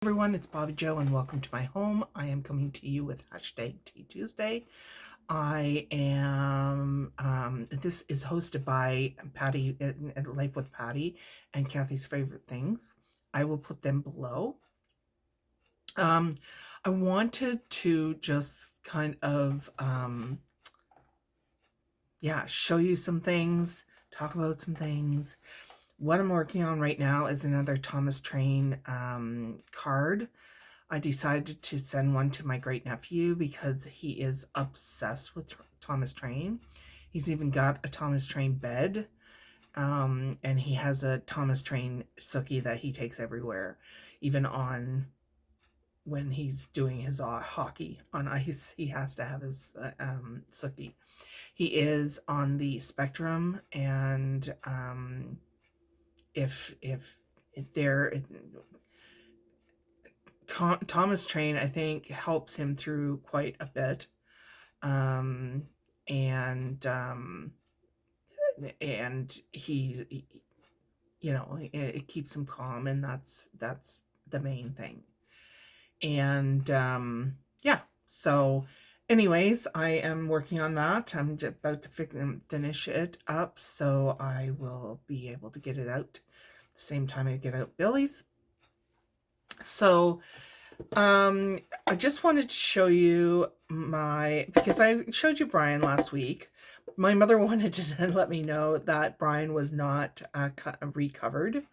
Everyone, it's Bobbi-Jo and welcome to my home. I am coming to you with hashtag Tea Tuesday. I am, this is hosted by Patty, Life with Patty, and Kathy's Favorite Things. I will put them below. I wanted to just kind of, show you some things, talk about some things. What I'm working on right now is another Thomas Train card. I decided to send one to my great nephew because he is obsessed with Thomas Train. He's even got a Thomas Train bed, and he has a Thomas Train sookie that he takes everywhere, even on when he's doing his hockey on ice. He has to have his sookie. He is on the spectrum, and if there Thomas Train, I think, helps him through quite a bit, and he you know, it keeps him calm, and that's the main thing. And yeah, so anyways, I am working on that. I'm about to finish it up, so I will be able to get it out the same time I get out Billy's. So I just wanted to show you because I showed you Brian last week. My mother wanted to let me know that Brian was not recovered.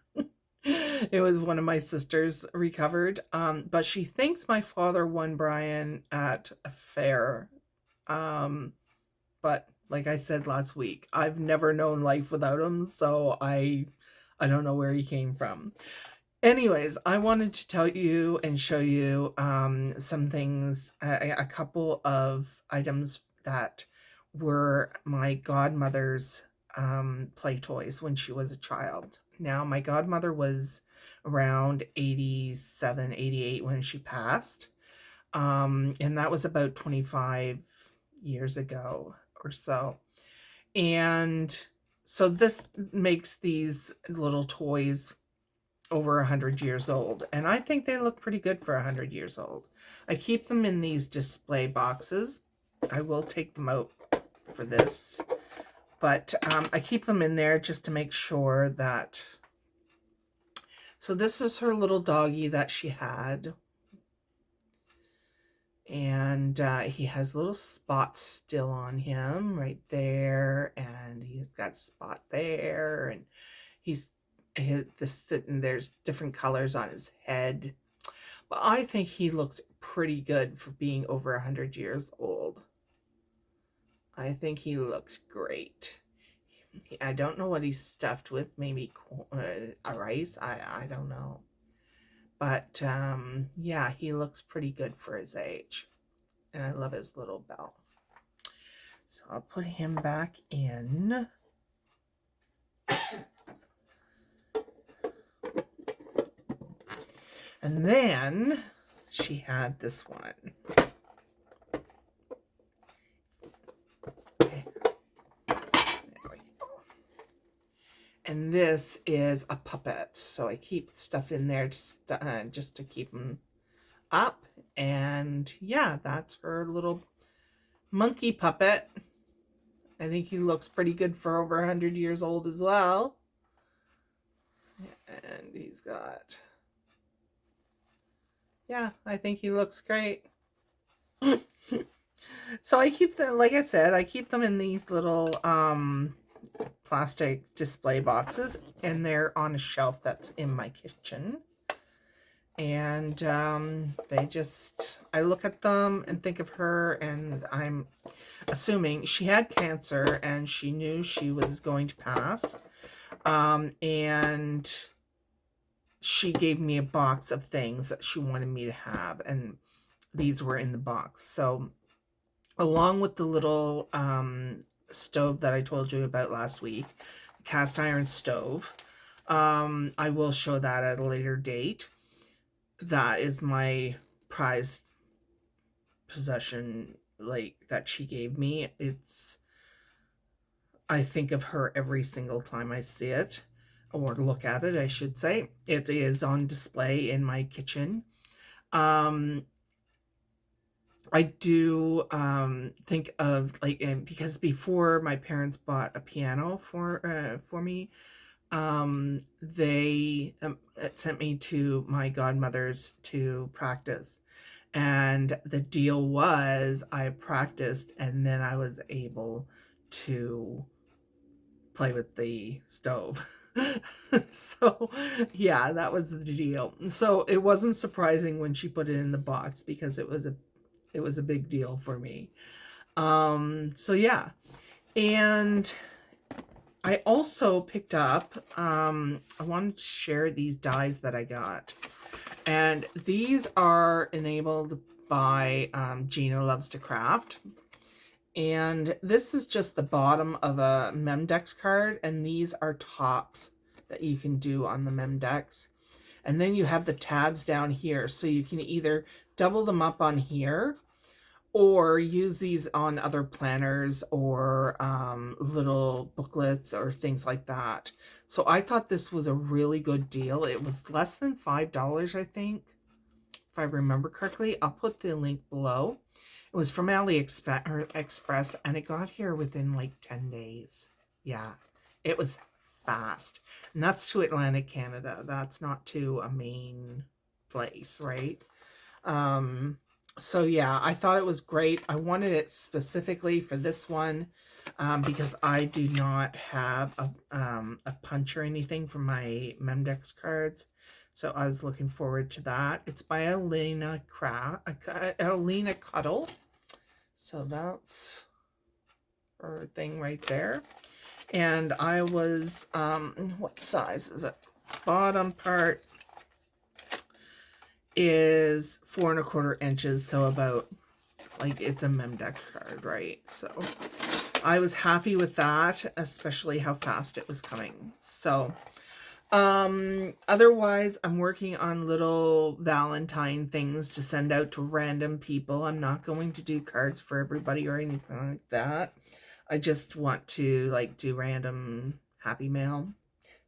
It was one of my sisters recovered, but she thinks my father won Brian at a fair. But like I said last week, I've never known life without him, so I don't know where he came from. Anyways, I wanted to tell you and show you some things, a couple of items that were my godmother's play toys when she was a child. Now, my godmother was around 87, 88 when she passed, and that was about 25 years ago or so. And so this makes these little toys over 100 years old, and I think they look pretty good for 100 years old. I keep them in these display boxes. I will take them out for this, but I keep them in there just to make sure that. So this is her little doggy that she had, and he has little spots still on him right there, and he's got a spot there, and there's different colors on his head, but I think he looks pretty good for being over 100 years old. I think he looks great. I don't know what he's stuffed with, maybe rice, I don't know, but yeah, he looks pretty good for his age, and I love his little bell. So I'll put him back in. And then she had this one. Okay. There we go. And this is a puppet. So I keep stuff in there just to keep them up. And yeah, that's her little monkey puppet. I think he looks pretty good for over 100 years old as well. And he's got... yeah, I think he looks great. So I keep them, like I said, I keep them in these little plastic display boxes, and they're on a shelf that's in my kitchen. And I look at them and think of her, and I'm assuming she had cancer and she knew she was going to pass. And she gave me a box of things that she wanted me to have, and these were in the box. So along with the little stove that I told you about last week, cast iron stove, I will show that at a later date. That is my prized possession, like, that she gave me. I think of her every single time I see it, or look at it, I should say. It is on display in my kitchen. Um, I do think of like, because before my parents bought a piano for me, they sent me to my godmother's to practice. And the deal was I practiced and then I was able to play with the stove. So yeah, that was the deal. So it wasn't surprising when she put it in the box because it was a big deal for me. So yeah. And I also picked up, I wanted to share these dies that I got. And these are enabled by Gina Loves to Craft. And this is just the bottom of a Memdex card. And these are tops that you can do on the Memdex. And then you have the tabs down here. So you can either double them up on here or use these on other planners or little booklets or things like that. So I thought this was a really good deal. It was less than $5, I think, if I remember correctly. I'll put the link below. It was from AliExpress and it got here within like 10 days. Yeah, it was fast. And that's to Atlantic Canada. That's not to a main place, right? So yeah, I thought it was great. I wanted it specifically for this one because I do not have a punch or anything for my Memdex cards. So I was looking forward to that. It's by Alina Cuddle. So that's her thing right there. And I was, what size is it? Bottom part is 4¼ inches, so about, like, it's a Memdex card, right? So I was happy with that, especially how fast it was coming. So otherwise I'm working on little Valentine things to send out to random people. I'm not going to do cards for everybody or anything like that. I just want to like do random happy mail.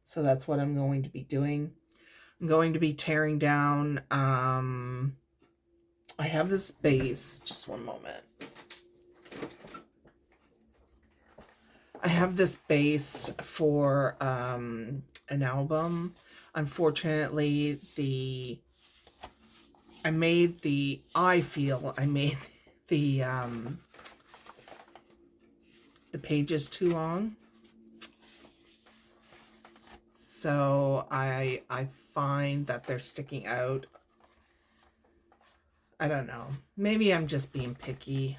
So that's what I'm going to be doing. I'm going to be tearing down, I have this base, just one moment. I have this base for an album. Unfortunately, I made the pages too long. So I find that they're sticking out. I don't know. Maybe I'm just being picky.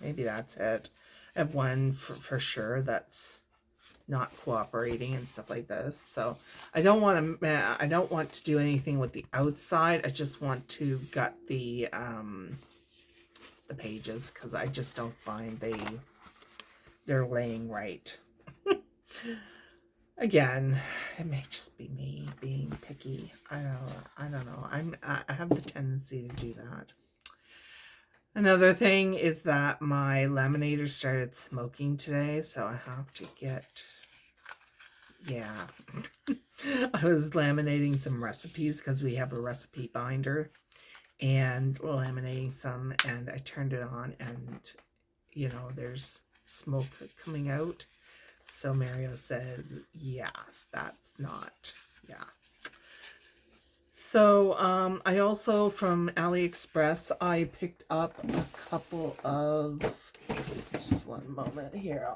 Maybe that's it. I have one for sure that's not cooperating and stuff like this. So I don't want to do anything with the outside. I just want to gut the pages because I just don't find they're laying right. Again, it may just be me being picky. I don't know. I have the tendency to do that. Another thing is that my laminator started smoking today, so I have to get, yeah. I was laminating some recipes because we have a recipe binder and laminating some, and I turned it on and, you know, there's smoke coming out. So Mario says, yeah, that's not, yeah. So I also, from AliExpress, I picked up a couple of, just one moment here,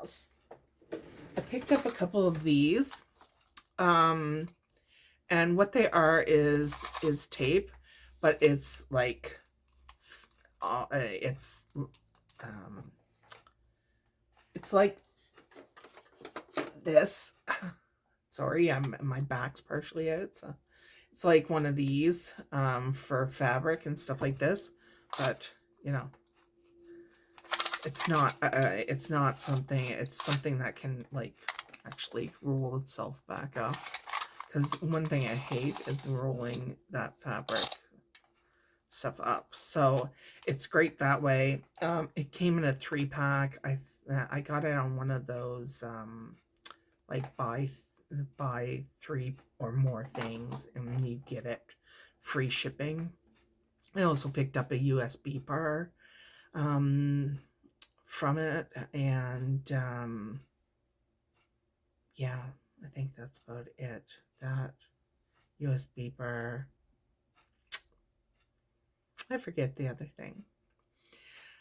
I picked up a couple of these. And what they are is tape, but it's like, it's like this. Sorry, my back's partially out, so it's like one of these for fabric and stuff like this, but you know, it's not something. It's something that can like actually roll itself back up. Because one thing I hate is rolling that fabric stuff up. So it's great that way. It came in a 3-pack. I got it on one of those like buy 3 or more things and you get it free shipping. I also picked up a USB bar from it, and yeah, I think that's about it. That USB bar. I forget the other thing.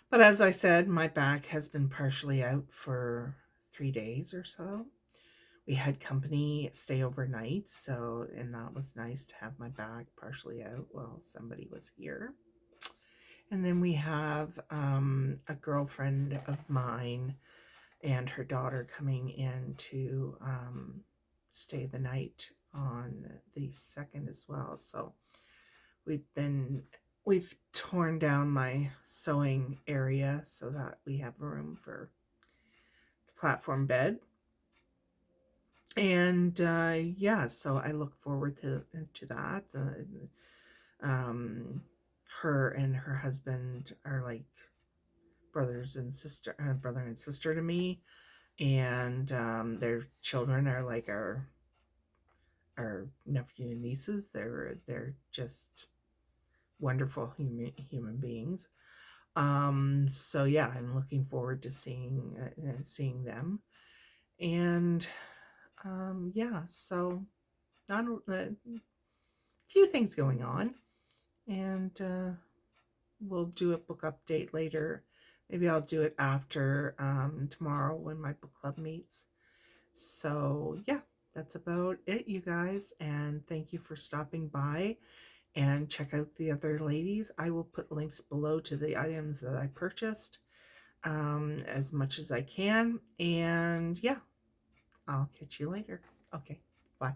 But as I said, my back has been partially out for 3 days or so. We had company stay overnight, so, and that was nice to have my back partially out while somebody was here. And then we have a girlfriend of mine and her daughter coming in to stay the night on the 2nd as well. So we've torn down my sewing area so that we have room for the platform bed. And yeah, so I look forward to that. Her and her husband are like brother and sister to me, and their children are like our nephew and nieces. They're just wonderful human beings. So yeah, I'm looking forward to seeing them, and yeah, so not a few things going on, and we'll do a book update later. Maybe I'll do it after tomorrow when my book club meets. So yeah, that's about it, you guys, and thank you for stopping by, and check out the other ladies. I will put links below to the items that I purchased as much as I can, and yeah, I'll catch you later. Okay, bye.